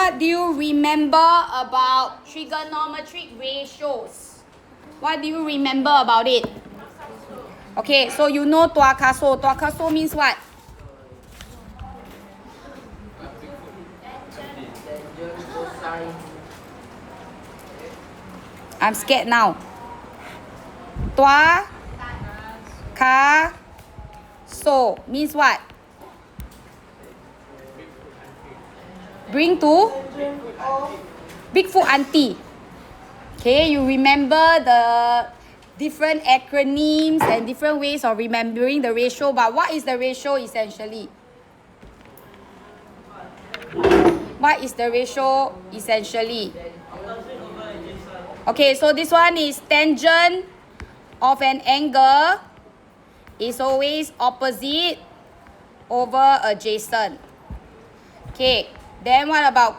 what do you remember about trigonometric ratios? What do you remember about it? Okay, so you know tuakaso. Tuakaso means what? I'm scared now. Tuakaso means what? Bring to Bigfoot auntie. Okay, you remember the different acronyms and different ways of remembering the ratio, but what is the ratio essentially? What is the ratio essentially? Okay, so this one is tangent of an angle is always opposite over adjacent. Okay, then what about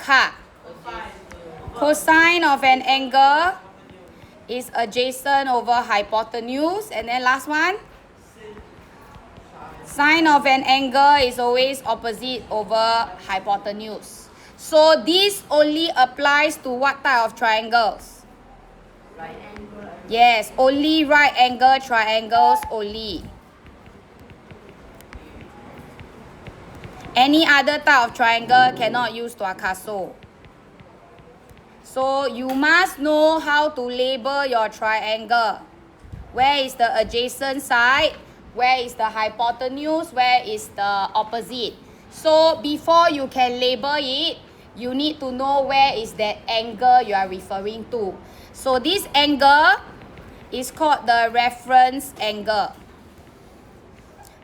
cosine of an angle is adjacent over hypotenuse. And then last one, sine of an angle is always opposite over hypotenuse. So this only applies to what type of triangles? Right angle. Yes, only right angle triangles only. Any other type of triangle cannot use tuakaso. So you must know how to label your triangle. Where is the adjacent side? Where is the hypotenuse? Where is the opposite? So before you can label it, you need to know where is that angle you are referring to. So this angle is called the reference angle.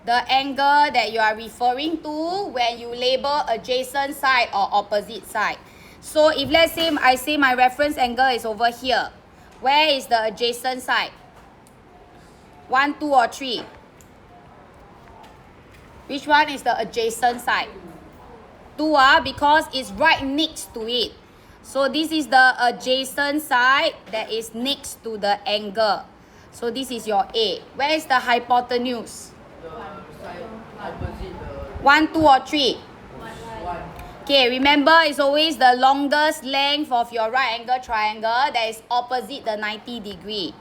The angle that you are referring to when you label adjacent side or opposite side. So if let's say I say my reference angle is over here, where is the adjacent side? 1, 2 or 3? Which one is the adjacent side? 2, because it's right next to it. So this is the adjacent side that is next to the angle. So this is your A. Where is the hypotenuse? 1, 2 or 3? 1. Okay, remember it's always the longest length of your right angle triangle that is opposite the 90 degree.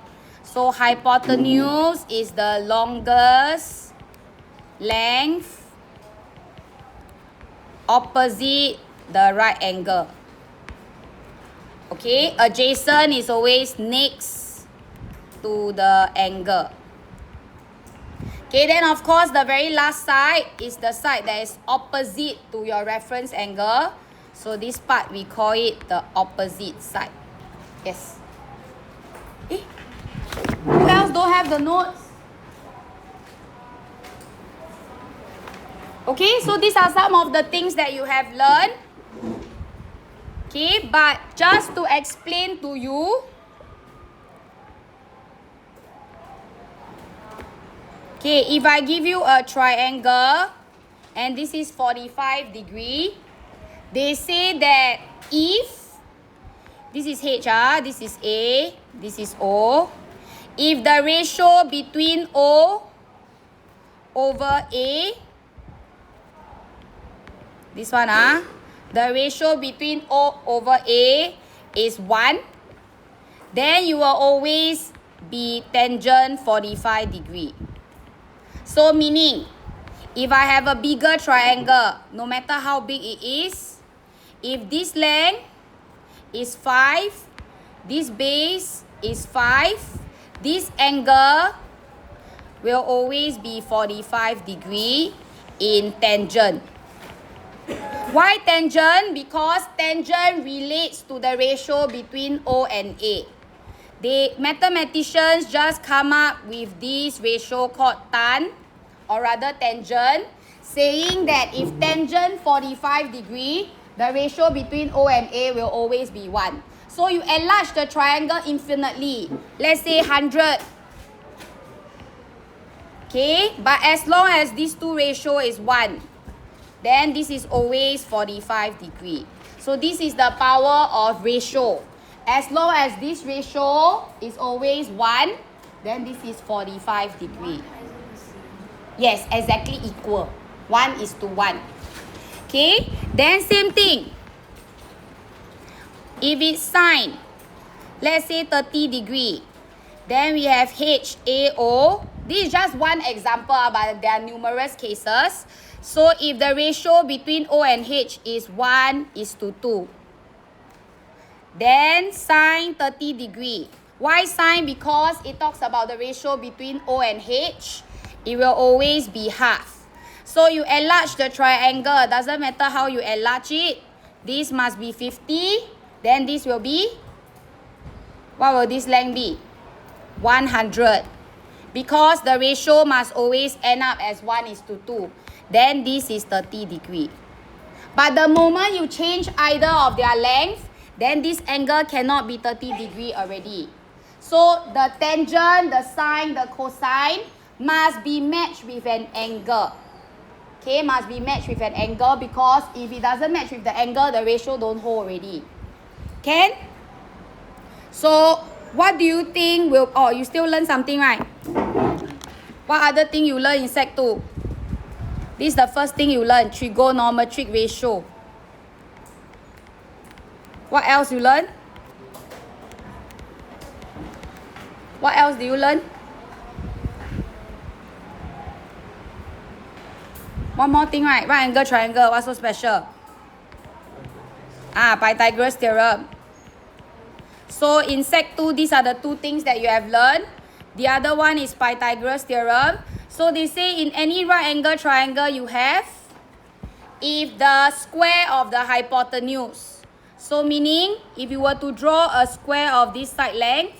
So hypotenuse is the longest length opposite the right angle. Okay, adjacent is always next to the angle. Okay, then of course the very last side is the side that is opposite to your reference angle. So this part we call it the opposite side. Yes. Who else don't have the notes? Okay, so these are some of the things that you have learned. Okay, but just to explain to you, okay, if I give you a triangle and this is 45 degree, they say that if this is H, this is A, this is O, if the ratio between O over A, this one, the ratio between O over A is 1, then you will always be tangent 45 degree. So meaning, if I have a bigger triangle, no matter how big it is, if this length is 5, this base is 5, this angle will always be 45 degree in tangent. Why tangent? Because tangent relates to the ratio between O and A. The mathematicians just come up with this ratio called tan, or rather tangent, saying that if tangent 45 degree, the ratio between O and A will always be 1. So you enlarge the triangle infinitely. Let's say 100. Okay, but as long as these two ratio is 1, then this is always 45 degree. So this is the power of ratio. As long as this ratio is always 1, then this is 45 degree. Yes, exactly equal. 1 is to 1. Okay, then same thing. If it's sine, let's say 30 degree, then we have HAO. This is just one example, but there are numerous cases. So if the ratio between O and H is 1:2, then sine 30 degree. Why sine? Because it talks about the ratio between O and H. It will always be half. So you enlarge the triangle. Doesn't matter how you enlarge it. This must be 50. Then this will be, what will this length be? 100. Because the ratio must always end up as 1:2. Then this is 30 degree. But the moment you change either of their length, then this angle cannot be 30 degree already. So the tangent, the sine, the cosine must be matched with an angle. Okay, must be matched with an angle, because if it doesn't match with the angle, the ratio don't hold already. Can? So what do you think will, oh, you still learn something, right? What other thing you learn in Sec 2? This is the first thing you learn, trigonometric ratio. What else you learn? What else do you learn? One more thing, right? Right angle triangle, what's so special? Pythagoras theorem. So in Sec 2, these are the two things that you have learned. The other one is Pythagoras theorem. So they say in any right angle triangle you have, if the square of the hypotenuse, so meaning if you were to draw a square of this side length,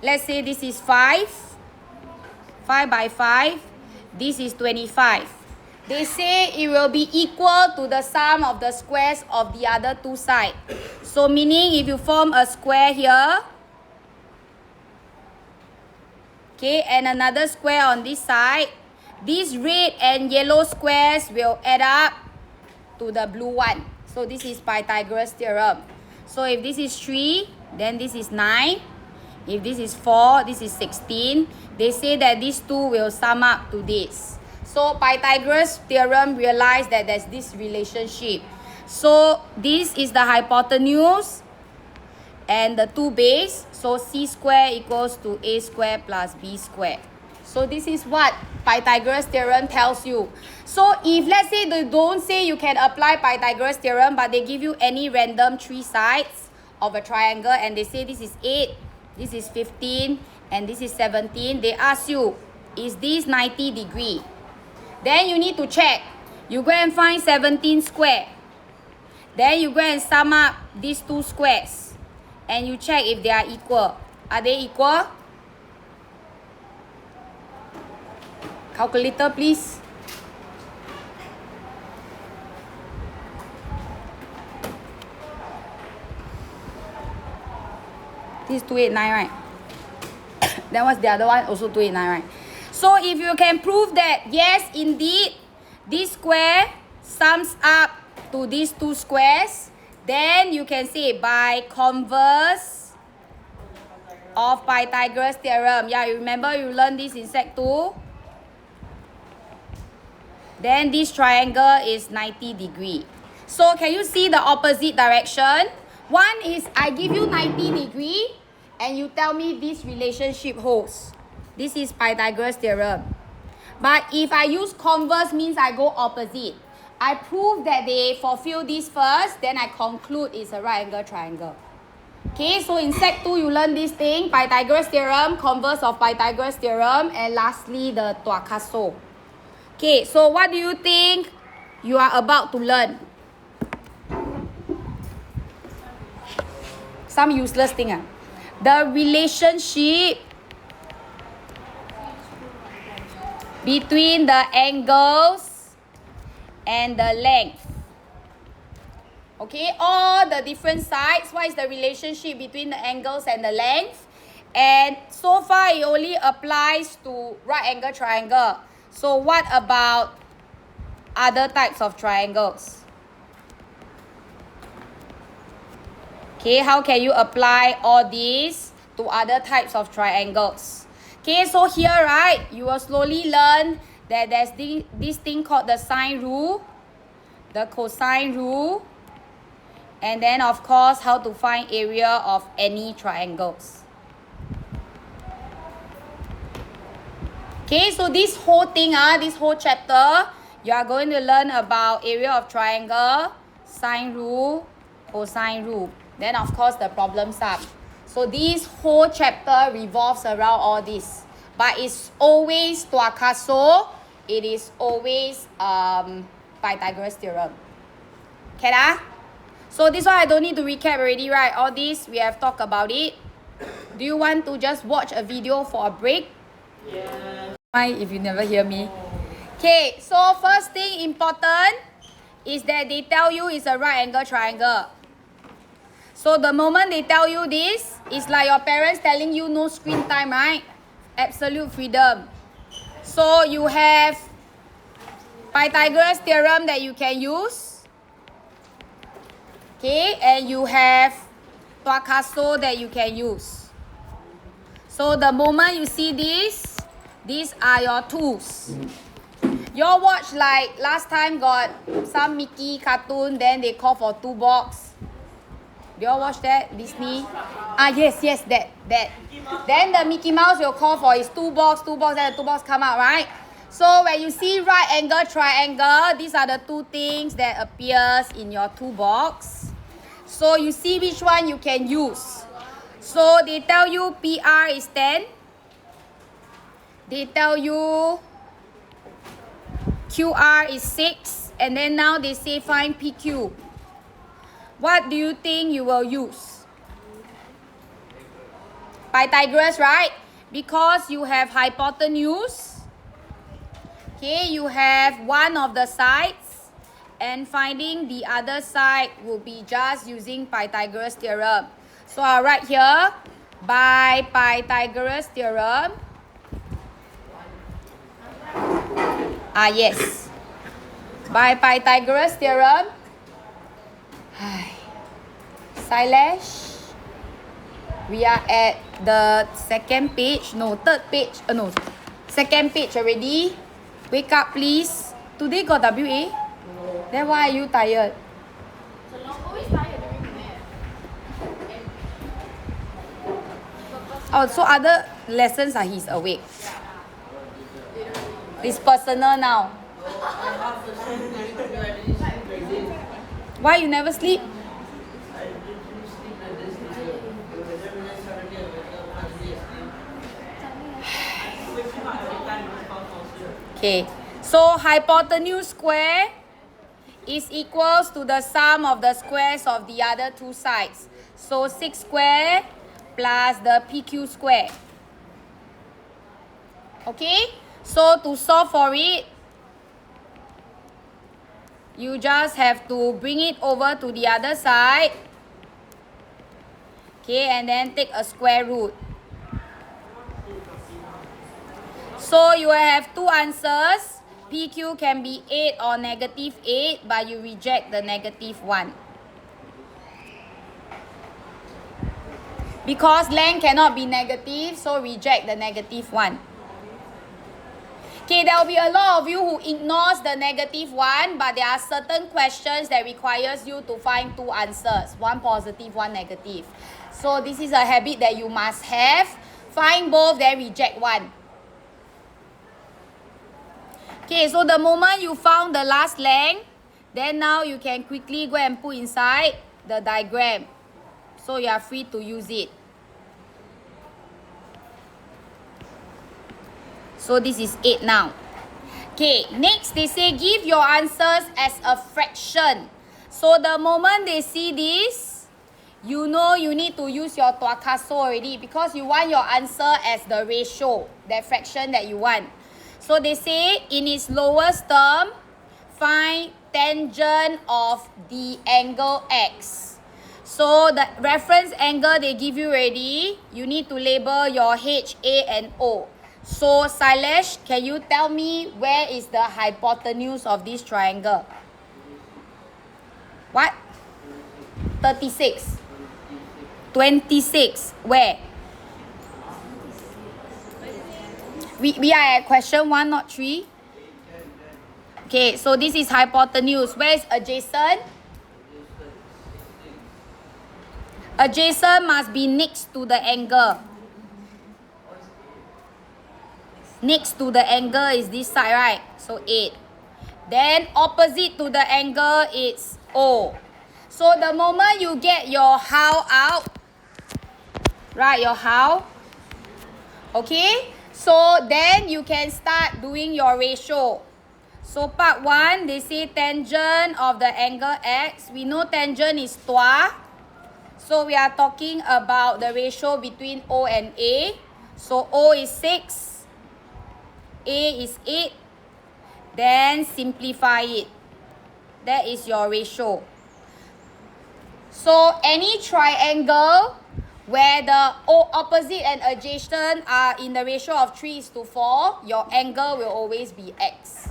let's say this is 5 by 5, this is 25. They say it will be equal to the sum of the squares of the other two sides. So meaning if you form a square here, okay, and another square on this side, these red and yellow squares will add up to the blue one. So this is Pythagoras theorem. So if this is 3, then this is 9. If this is 4, this is 16. They say that these two will sum up to this. So Pythagoras theorem realized that there's this relationship. So this is the hypotenuse and the two base. So C square equals to A square plus B square. So this is what Pythagoras theorem tells you. So if let's say they don't say you can apply Pythagoras theorem, but they give you any random 3 sides of a triangle and they say this is 8, this is 15, and this is 17, they ask you, is this 90 degree? Then you need to check. You go and find 17 square. Then you go and sum up these two squares. And you check if they are equal. Are they equal? Calculator, please. This is 289, right? Then what's the other one? Also 289, right? So if you can prove that, yes, indeed, this square sums up to these two squares, then you can say by converse of Pythagoras theorem. Yeah, you remember you learned this in Sec 2? Then this triangle is 90 degree. So can you see the opposite direction? One is I give you 90 degree and you tell me this relationship holds. This is Pythagoras theorem. But if I use converse, means I go opposite. I prove that they fulfill this first, then I conclude it's a right angle triangle. Okay, so in Sec 2, you learn this thing, Pythagoras theorem, converse of Pythagoras theorem, and lastly, the Tuakaso. Okay, so what do you think you are about to learn? Some useless thing. The relationship between the angles and the length. Okay, all the different sides, what is the relationship between the angles and the length? And so far, it only applies to right angle triangle. So what about other types of triangles? Okay, how can you apply all these to other types of triangles? Okay, so here, right, you will slowly learn that there's this thing called the sine rule, the cosine rule, And then of course, how to find area of any triangles. Okay, so this whole thing, this whole chapter, you are going to learn about area of triangle, sine rule, cosine rule. Then of course the problem sum. So this whole chapter revolves around all this. But it's always Tuakaso. It is always Pythagoras theorem. Okay lah? So this one I don't need to recap already, right? All this we have talked about it. Do you want to just watch a video for a break? Yeah. Why if you never hear me? Okay, so first thing important is that they tell you it's a right angle triangle. So the moment they tell you this, it's like your parents telling you no screen time, right? Absolute freedom. So you have Pythagoras theorem that you can use. Okay, and you have Tuakaso that you can use. So the moment you see this, these are your tools. You all watch like last time got some Mickey cartoon, then they call for 2 box. Do you all watch that? Disney? Yes, that. Then the Mickey Mouse will call for his 2 box, then the 2 box come out, right? So when you see right angle triangle, these are the 2 things that appears in your 2 box. So you see which one you can use. So they tell you PR is 10. They tell you QR is 6. And then now they say find PQ. What do you think you will use? Pythagoras, right? Because you have hypotenuse. Okay, you have one of the sides. And finding the other side will be just using Pythagoras theorem. So I'll write here, by Pythagoras theorem. Yes. By Pythagoras theorem. Silesh. We are at the second page. No, third page. No, second page already. Wake up, please. Today got WA? No. Then why are you tired? So long always tired during math. Oh, so other lessons are he's awake. It's personal now. Why you never sleep? Okay, so hypotenuse square is equals to the sum of the squares of the other 2 sides. So 6 square plus the PQ square. Okay, so to solve for it, you just have to bring it over to the other side. Okay, and then take a square root. So you have 2 answers. PQ can be 8 or negative 8, but you reject the negative 1. Because length cannot be negative, so reject the negative 1. Okay, there will be a lot of you who ignores the negative 1, but there are certain questions that requires you to find 2 answers. 1 positive, 1 negative. So this is a habit that you must have. Find both, then reject 1. Okay, so the moment you found the last length, then now you can quickly go and put inside the diagram. So you are free to use it. So this is 8 now. Okay, next they say give your answers as a fraction. So the moment they see this, you know you need to use your Tuakaso already because you want your answer as the ratio, that fraction that you want. So they say in its lowest term, find tangent of the angle x. So the reference angle they give you already, you need to label your H, A and O. So Silesh, can you tell me where is the hypotenuse of this triangle? What? 36. 26. Where? We are at question 1, not 3. Okay, so this is hypotenuse. Where is adjacent? Adjacent must be next to the angle. Next to the angle is this side, right? So 8. Then opposite to the angle is O. So the moment you get your how out, right, your how, okay, so then you can start doing your ratio. So part 1, they say tangent of the angle X. We know tangent is TOA. So we are talking about the ratio between O and A. So O is 6, A is 8. Then simplify it. That is your ratio. So any triangle where the opposite and adjacent are in the ratio of 3:4, your angle will always be X.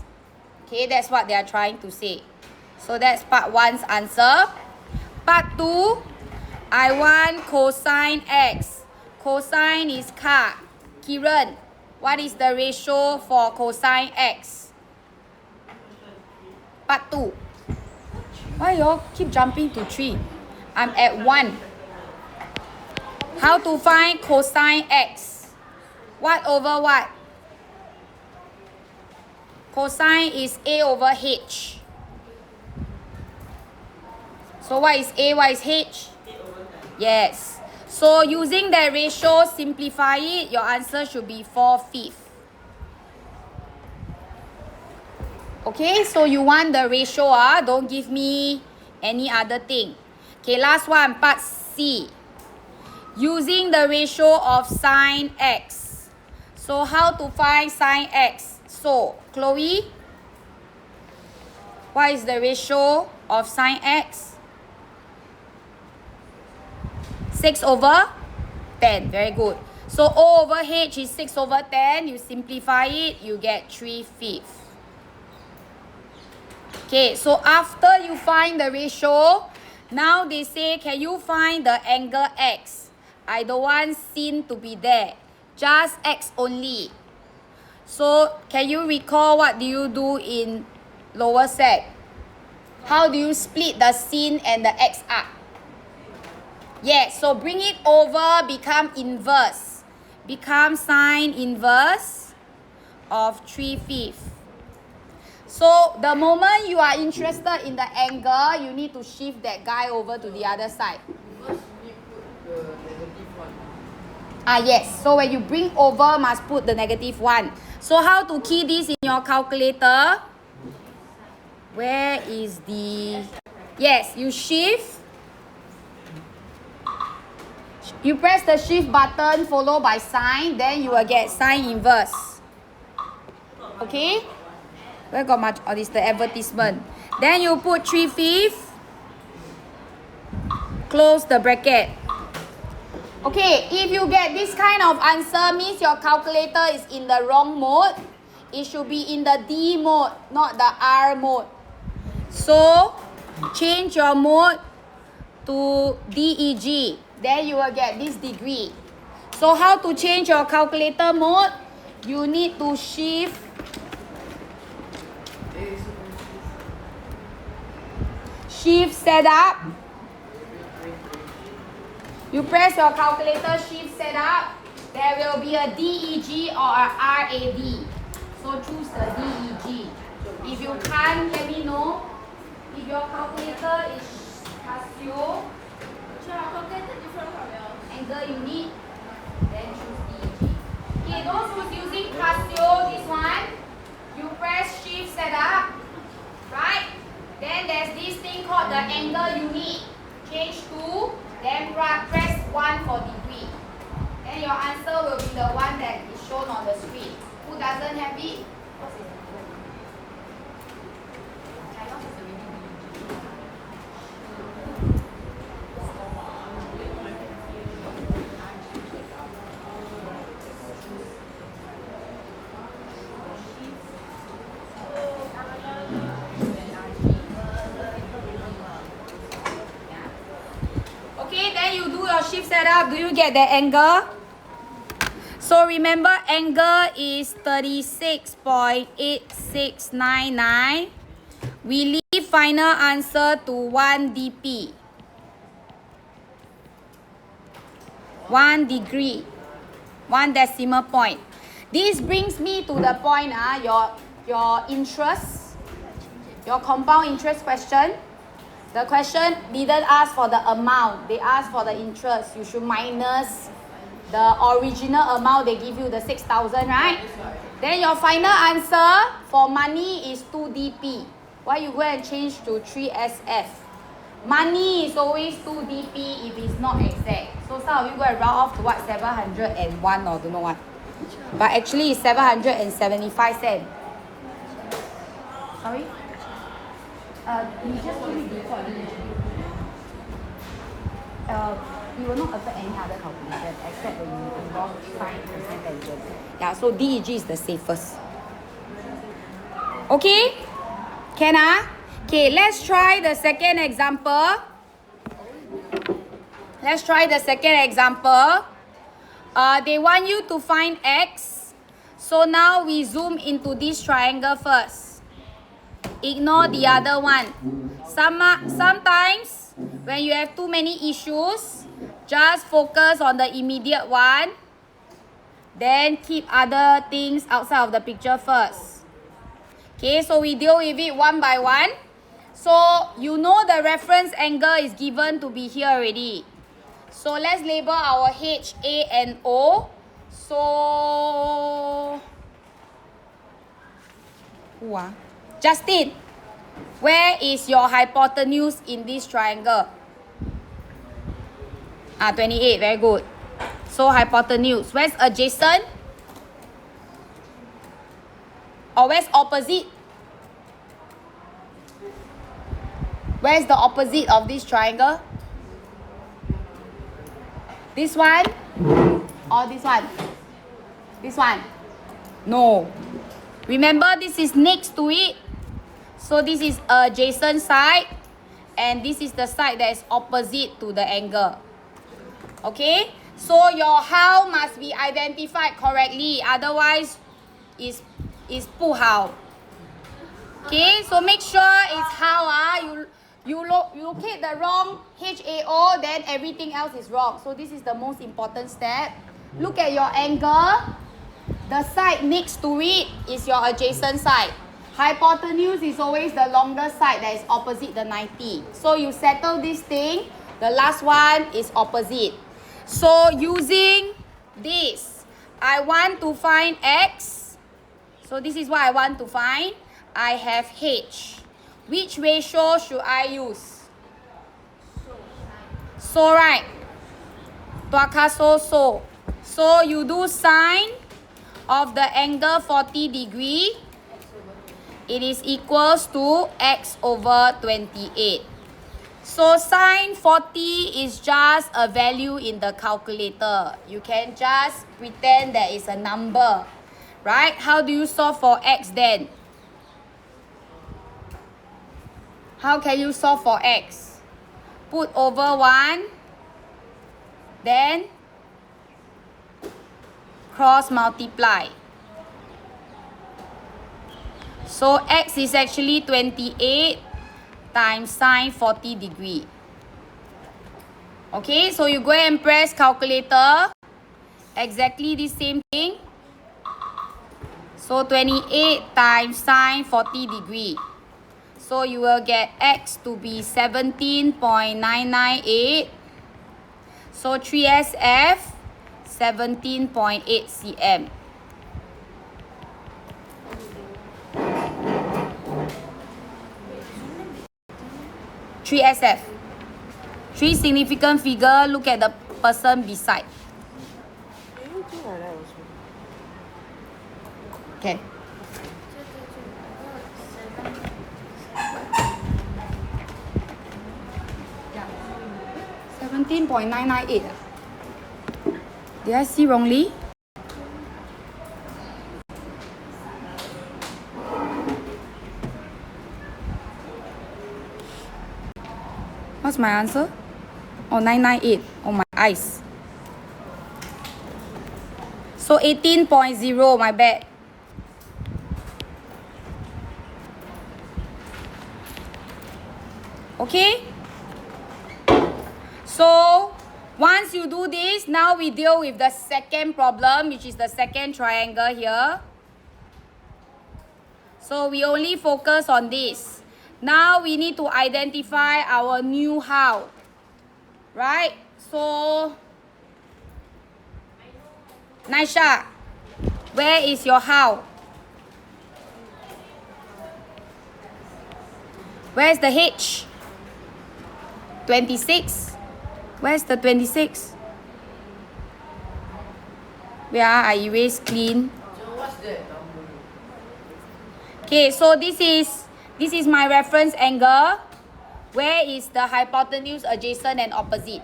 Okay, that's what they are trying to say. So that's part 1's answer. Part 2, I want cosine X. Cosine is Ka. Kiran, what is the ratio for cosine X? Part 2. Why y'all keep jumping to 3? I'm at 1. How to find cosine X? What over what? Cosine is A over H. So what is A, what is H? Yes. So using the ratio, simplify it. Your answer should be 4/5. Okay, so you want the ratio, don't give me any other thing. Okay, last one, part C. Using the ratio of sine X. So how to find sine X? So, Chloe, what is the ratio of sine X? 6/10. Very good. So O over H is 6/10. You simplify it, you get 3/5. Okay, so after you find the ratio, now they say, can you find the angle X? I don't want sin to be there. Just X only. So, can you recall what do you do in lower sec? How do you split the sin and the X up? Yes, so bring it over, become inverse. Become sine inverse of 3/5. So, the moment you are interested in the angle, you need to shift that guy over to the other side. First, we put the negative one. Yes. So, when you bring over, must put the negative 1. So, how to key this in your calculator? Where is the... Yes, you shift. You press the shift button followed by sine, then you will get sine inverse. Okay? Where got much? Oh, this is the advertisement. Then you put 3/5. Close the bracket. Okay, if you get this kind of answer, means your calculator is in the wrong mode. It should be in the D mode, not the R mode. So, change your mode to DEG. Then you will get this degree. So, how to change your calculator mode? You need to shift. Shift setup. You press your calculator, shift setup. There will be a DEG or a RAD. So choose the DEG. If you can't, let me know. If your calculator is Casio, angle you need, then choose DEG. Okay, those who's using Casio, this one, you press shift setup, right? Then there's this thing called the angle unit. Change to, then press 1 for degree. Then your answer will be the one that is shown on the screen. Who doesn't have it? Okay, then you do your shift setup. Do you get the angle? So remember, angle is 36.8699. We leave final answer to 1 dp. 1 degree. 1 decimal point. This brings me to the point, your interest, your compound interest question. The question didn't ask for the amount, they asked for the interest. You should minus the original amount they give you, the 6,000, right? Then your final answer for money is 2dp. Why you go and change to 3SF? Money is always 2dp if it's not exact. So some of you go and round off to what, 701 or don't know what. But actually it's 775 cents. Sorry? You just put it before you will not affect any other calculation except when you involve sign percent tangent. Yeah, so DEG is the safest. Okay? Can I? Okay, let's try the second example. Let's try the second example. They want you to find x. So now we zoom into this triangle first. Ignore the other one. Sometimes when you have too many issues, just focus on the immediate one. Then keep other things outside of the picture first. Okay, so we deal with it one by one. So you know the reference angle is given to be here already. So let's label our H, A, and O. So, who ah? Justin, where is your hypotenuse in this triangle? 28, very good. So hypotenuse, where's adjacent? Or where's opposite? Where's the opposite of this triangle? This one? Or this one? This one? No. Remember, this is next to it. So this is adjacent side. And this is the side that is opposite to the angle. Okay? So your how must be identified correctly. Otherwise, is 不好. Okay? So make sure it's how. You locate the wrong HAO, then everything else is wrong. So this is the most important step. Look at your angle. The side next to it is your adjacent side. Hypotenuse is always the longer side that is opposite the 90. So you settle this thing. The last one is opposite. So using this, I want to find X. So this is what I want to find. I have H. Which ratio should I use? So, right. Tuaka so. So you do sine of the angle 40 degree. It is equals to x over 28. So sine 40 is just a value in the calculator. You can just pretend that it's a number. Right? How do you solve for x then? How can you solve for x? Put over 1. Then cross multiply. So x is actually 28 times sine 40 degree. Okay, so you go and press calculator. Exactly the same thing. So 28 times sine 40 degree. So you will get x to be 17.998. So 3SF 17.8 cm. Three SF. 3 significant figure. Look at the person beside. Okay. Yeah. 17.998. Did I see wrongly? What's my answer? Oh, 998. Oh, my eyes. So 18.0, my bad. Okay? So Once you do this, now we deal with the second problem, which is the second triangle here. So we only focus on this. Now we need to identify our new how. Right? So, Naisha, where is your how? Where's the H? 26. Where's the 26? Where I erase clean. So what's that number? Okay, so this is my reference angle. Where is the hypotenuse, adjacent and opposite?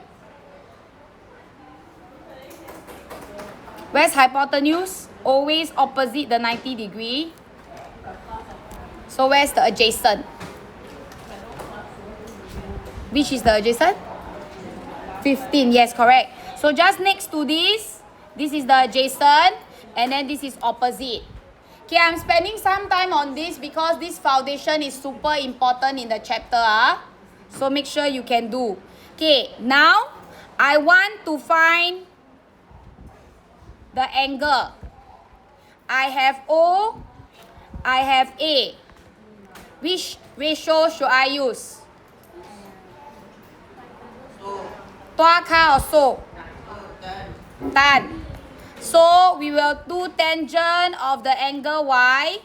Where's hypotenuse? Always opposite the 90 degree. So where's the adjacent? Which is the adjacent? 15, yes, correct. So just next to this is the adjacent, and then this is opposite. Okay, I'm spending some time on this because this foundation is super important in the chapter. So make sure you can do. Okay, now I want to find the angle. I have O, I have A. Which ratio should I use? Toa ka or so? Tan. So we will do tangent of the angle Y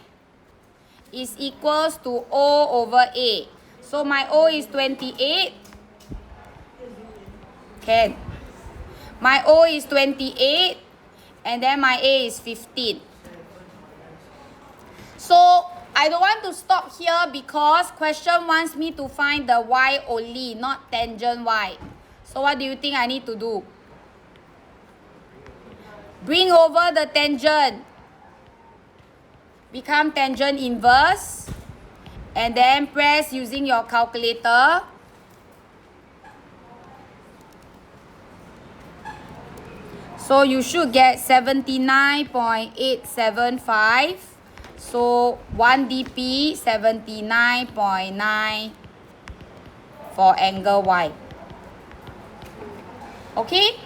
is equals to O over A. So my O is 28. Can. My O is 28 and then my A is 15. So I don't want to stop here because question wants me to find the Y only, not tangent Y. So what do you think I need to do? Bring over the tangent. Become tangent inverse. And then press using your calculator. So you should get 79.875. So 1 dp 79.9 for angle Y. Okay?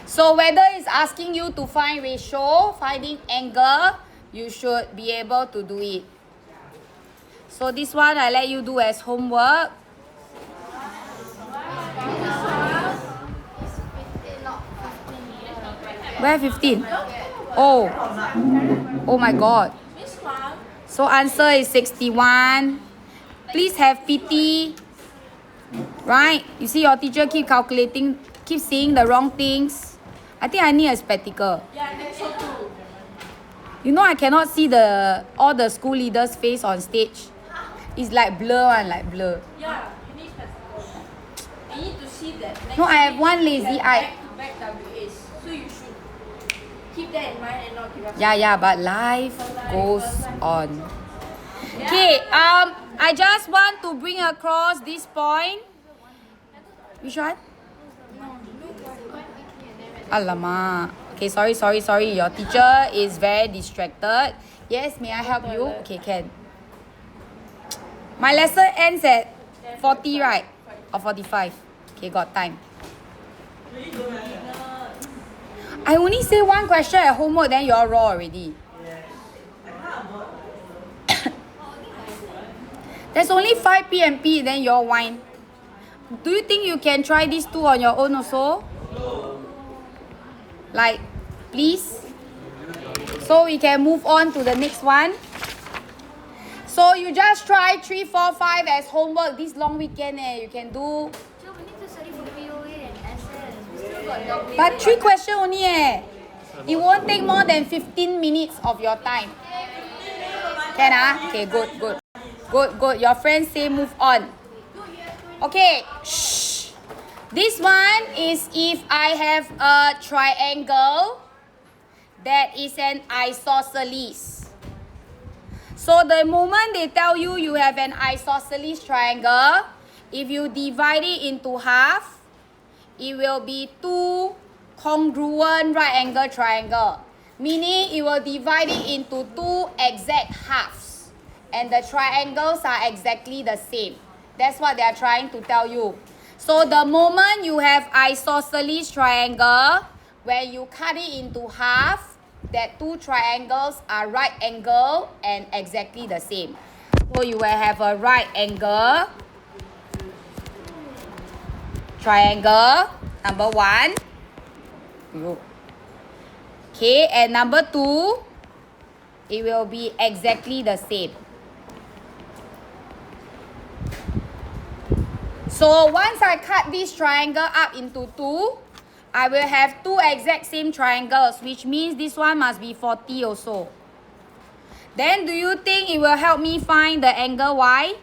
So whether it's asking you to find ratio, finding angle, you should be able to do it. So this one I let you do as homework. Where 15? Oh. Oh my God. So answer is 61. Please have pity. Right? You see your teacher keep calculating, keep saying the wrong things. I think I need a spectacle. Yeah, I think so too. You know I cannot see all the school leaders' face on stage. It's like blur one, like blur. Yeah, you need spectacles. You need to see that. No, I have one lazy eye. Back to back WAs. So you should keep that in mind and not give up. Yeah, but life goes on. Okay, I just want to bring across this point. Which one? Alamak. Okay, sorry. Your teacher is very distracted. Yes, may I help you? Okay, can. My lesson ends at 40, right? Or 45? Okay, got time. I only say one question at homework, then you all raw already. There's only 5 PMP, then you all whine. Do you think you can try these two on your own also? Like, please? So we can move on to the next one. So you just try 3, 4, 5 as homework this long weekend. You can do. So we need to study for POA and SS. We still got double. But 3 questions only. It won't take more than 15 minutes of your time. Can Okay, good. Your friends say move on. Okay. Shh. This one is if I have a triangle that is an isosceles. So the moment they tell you you have an isosceles triangle, if you divide it into half, it will be 2 congruent right angle triangle. Meaning it will divide it into 2 exact halves. And the triangles are exactly the same. That's what they are trying to tell you. So the moment you have isosceles triangle, when you cut it into half, that two triangles are right angle and exactly the same. So you will have a right angle triangle, number one. Okay, and number two, it will be exactly the same. So once I cut this triangle up into two, I will have two exact same triangles, which means this one must be 40 also. Then do you think it will help me find the angle Y?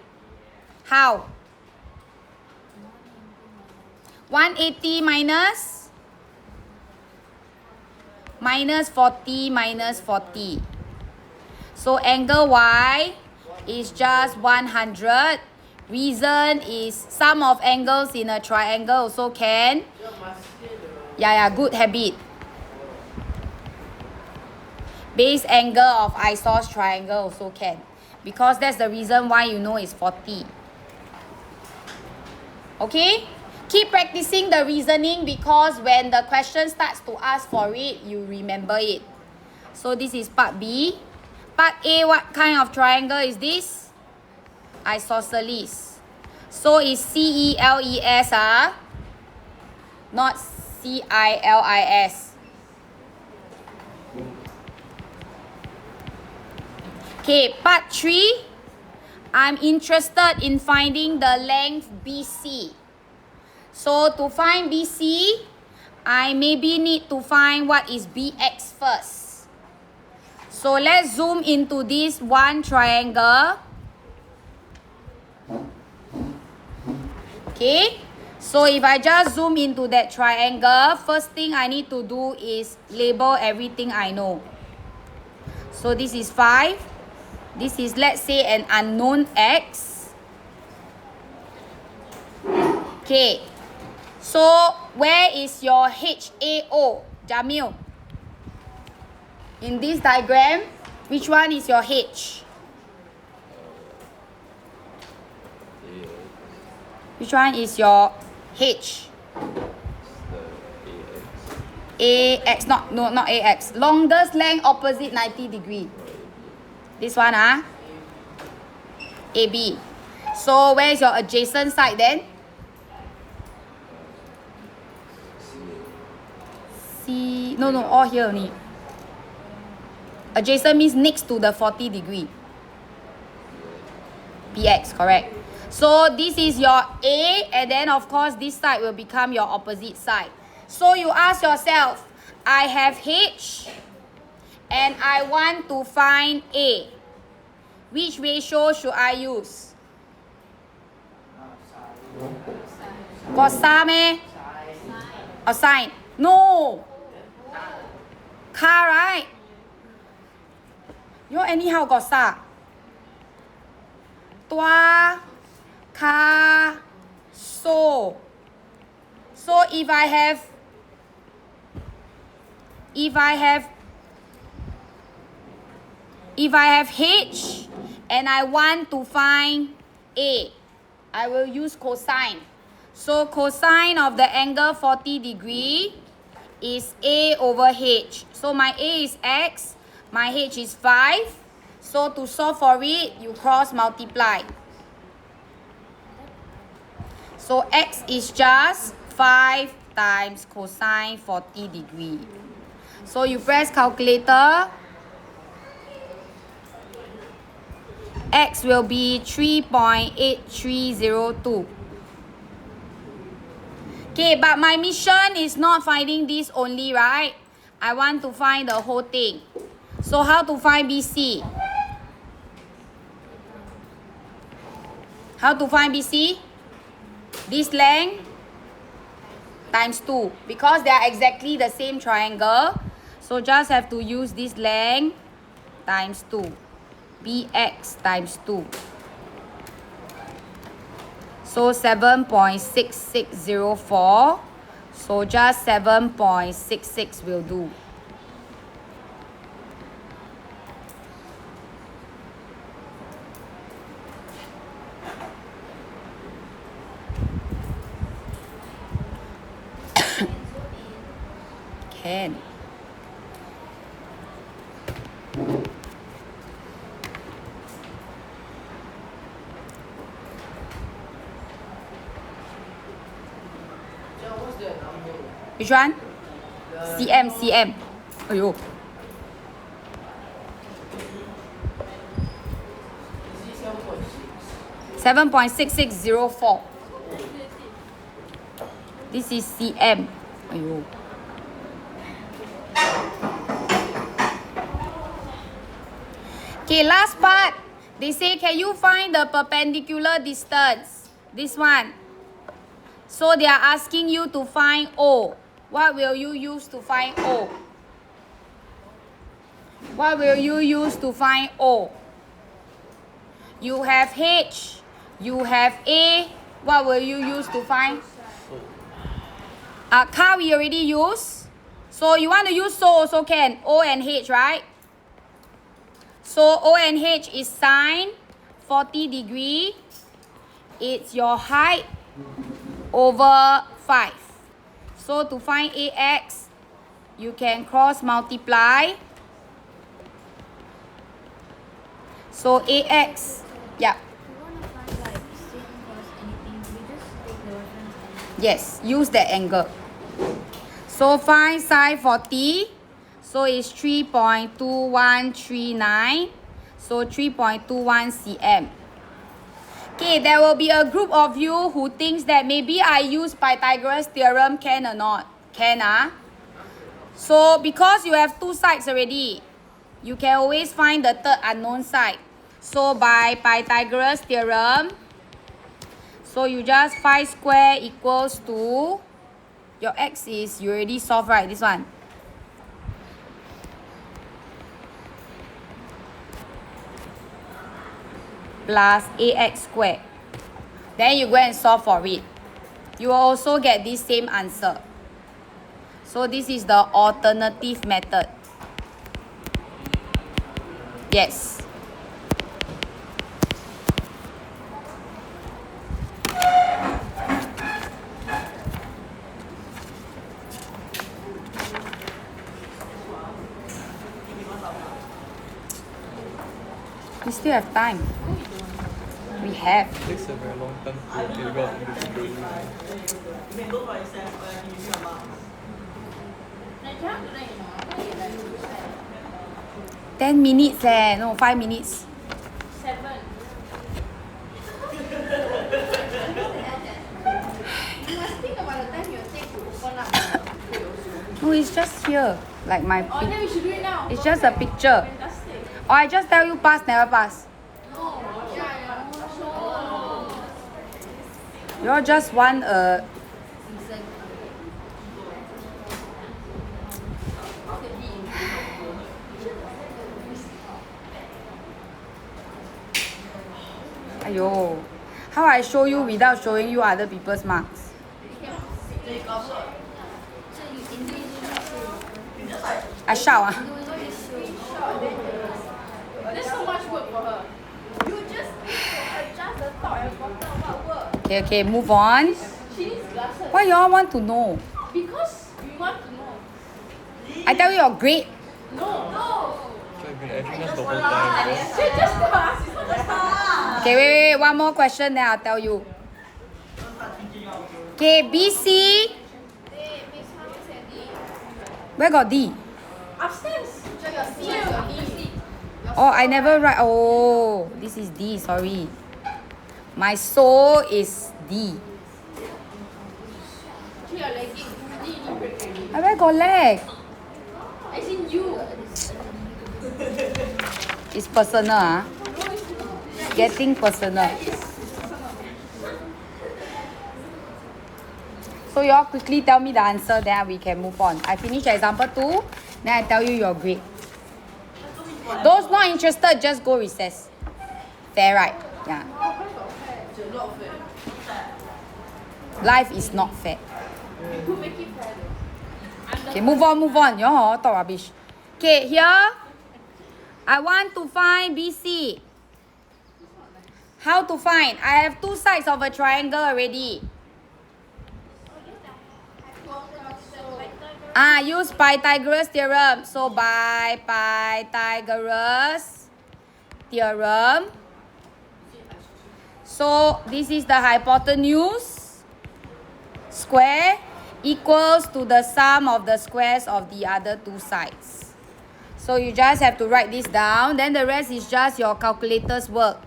How? 180 minus 40 minus 40. So angle Y is just 100. Reason is sum of angles in a triangle also can. Yeah, good habit. Base angle of isosceles triangle also can. Because that's the reason why you know it's 40. Okay? Keep practicing the reasoning because when the question starts to ask for it, you remember it. So this is part B. Part A, what kind of triangle is this? Isosceles. So it's CELES, not CILIS. Okay, part 3. I'm interested in finding the length BC. So to find BC, I maybe need to find what is BX first. So let's zoom into this one triangle. Okay, so if I just zoom into that triangle, first thing I need to do is label everything I know. So this is 5. This is, let's say, an unknown X. Okay, so where is your HAO, Jamil? In this diagram, which one is your H? Which one is your H? AX, not AX. Longest length opposite 90 degree. This one, AB. So where is your adjacent side then? C, no, all here only. Adjacent means next to the 40 degree. BX, correct. So this is your A, and then of course this side will become your opposite side. So you ask yourself, I have H and I want to find A. Which ratio should I use? Cosine meh? Or sine? No. Car, right? You anyhow got sa. Tua, ka, so. So if I have H and I want to find A, I will use cosine. So cosine of the angle 40 degree is A over H. So my A is X, my H is 5. So to solve for it, you cross multiply. So X is just 5 times cosine 40 degree. So you press calculator. X will be 3.8302. Okay, but my mission is not finding this only, right? I want to find the whole thing. So how to find BC? How to find BC? This length times 2. Because they are exactly the same triangle. So just have to use this length times 2. BX times 2. So 7.6604. So just 7.66 will do. can. What's the number? Which one? CM. Aiyo. Is it 7.6? 7.6604. This is CM. Aiyo. Okay, last part. They say, can you find the perpendicular distance? This one. So they are asking you to find O. What will you use to find O? What will you use to find O? You have H. You have A. What will you use to find? Car we already use. So you want to use so also can. O and H, right? So O and H is sine 40 degree. It's your height over 5. So to find AX, you can cross multiply. So AX, yeah. If you want to find like sine cos anything, we just take the reference angle. Yes, use that angle. So find sine 40. So it's 3.2139. So 3.21 cm. Okay, there will be a group of you who thinks that maybe I use Pythagoras theorem, can or not? Can, ah? So because you have two sides already, you can always find the third unknown side. So by Pythagoras theorem, so you just 5 square equals to, your x is, you already solved, right? This one. Plus ax squared. Then you go and solve for it. You will also get this same answer. So this is the alternative method. Yes. We still have time. We have. It takes a very long time to figure out this equation. I cannot do that, you know. I can't like 10 minutes no, 5 minutes. 7. You must think about the time you take to open up. No, it's just here. Like my Oh, then we should do it now. It's just a picture. Fantastic. Or I just tell you pass, never pass. No. Yeah. So. You all just want a... Aiyo. How I show you without showing you other people's marks? So you individually say I shout ah. no, not just show. There's so much work for her. You just need to adjust the top and bottom. What work? Okay, move on. She needs glasses. Why you all want to know? Because we want to know. I tell you your grade. No. So I've been edging us the whole time. She just class. It's not just class. Okay, wait. One more question, then I'll tell you. Okay, BC. Where got D? Upstairs. So your C and your E. Oh, I never write. Oh, this is D. Sorry. My soul is D. She your legging. D need break already. I where got leg? As in you. It's personal, ah. Getting personal. So you all quickly tell me the answer, then we can move on. I finish example 2, then I tell you your grade. Those not interested, just go recess. Fair, right? Yeah. Life is not fair. Who make it fair? Okay, move on. You all talk rubbish. Okay, here, I want to find BC. How to find? I have two sides of a triangle already. Use Pythagoras theorem. So by Pythagoras theorem, so this is the hypotenuse square equals to the sum of the squares of the other two sides. So you just have to write this down. Then the rest is just your calculator's work.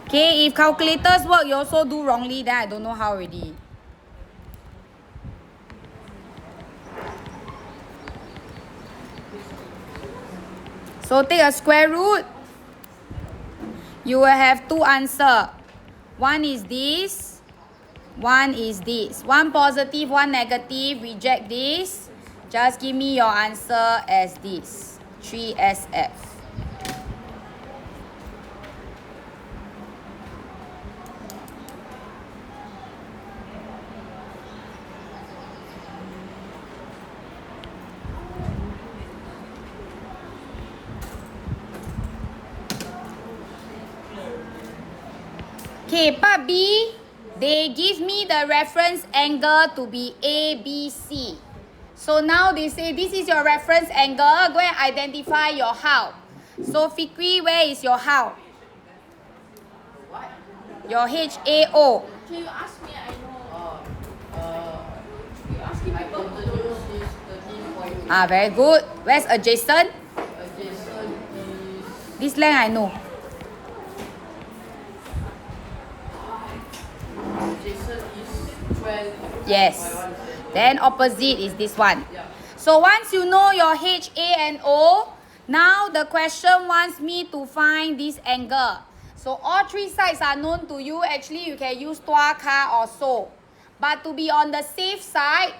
Okay, if calculators work, you also do wrongly, then I don't know how already. So take a square root. You will have two answers. One is this. One is this. One positive, one negative. Reject this. Just give me your answer as this. 3SF. Okay, part B, they give me the reference angle to be ABC. So now they say this is your reference angle. Go and identify your how. So Fikri, where is your how? Your HAO. Can you ask me? I know. You asking people to do. Hypotenuse is 13.8. Very good. Where's adjacent? Adjacent is This length I know. adjacent is 12. Yes. Then opposite is this one. So once you know your H, A, and O, now the question wants me to find this angle. So all three sides are known to you. Actually, you can use Tua, Ka, or So. But to be on the safe side,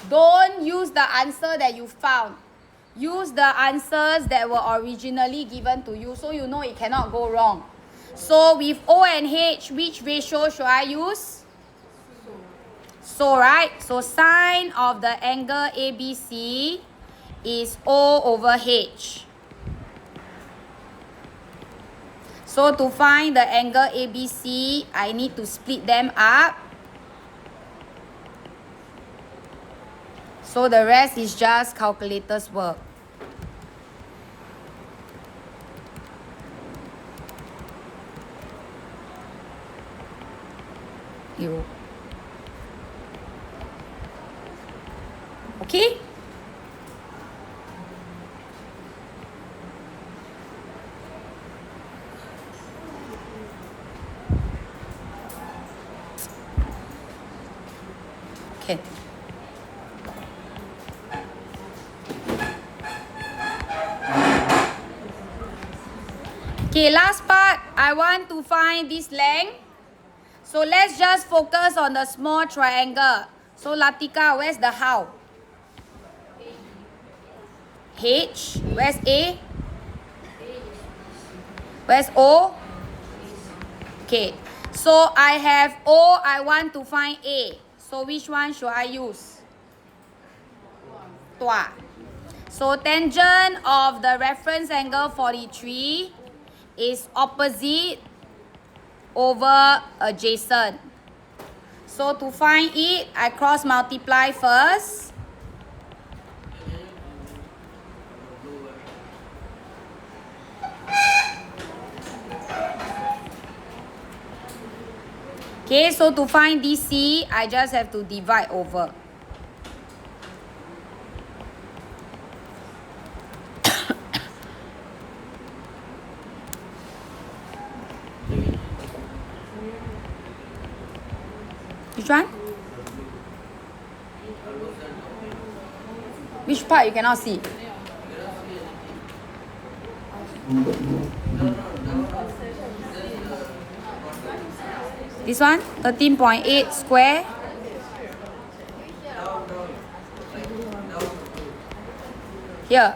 don't use the answer that you found. Use the answers that were originally given to you, so you know it cannot go wrong. So with O and H, which ratio should I use? So, right? So sine of the angle ABC is O over H. So to find the angle ABC, I need to split them up. So the rest is just calculator's work. You. Okay? Okay. Okay, last part, I want to find this length. So let's just focus on the small triangle. So Latika, where's the how? H. Where's A? Where's O? Okay. So I have O, I want to find A. So which one should I use? Tua. So tangent of the reference angle 43 is opposite over adjacent. So to find it, I cross multiply first. Okay, so to find DC, I just have to divide over. Which one? Which part you cannot see? This one? 13.8 square. Here.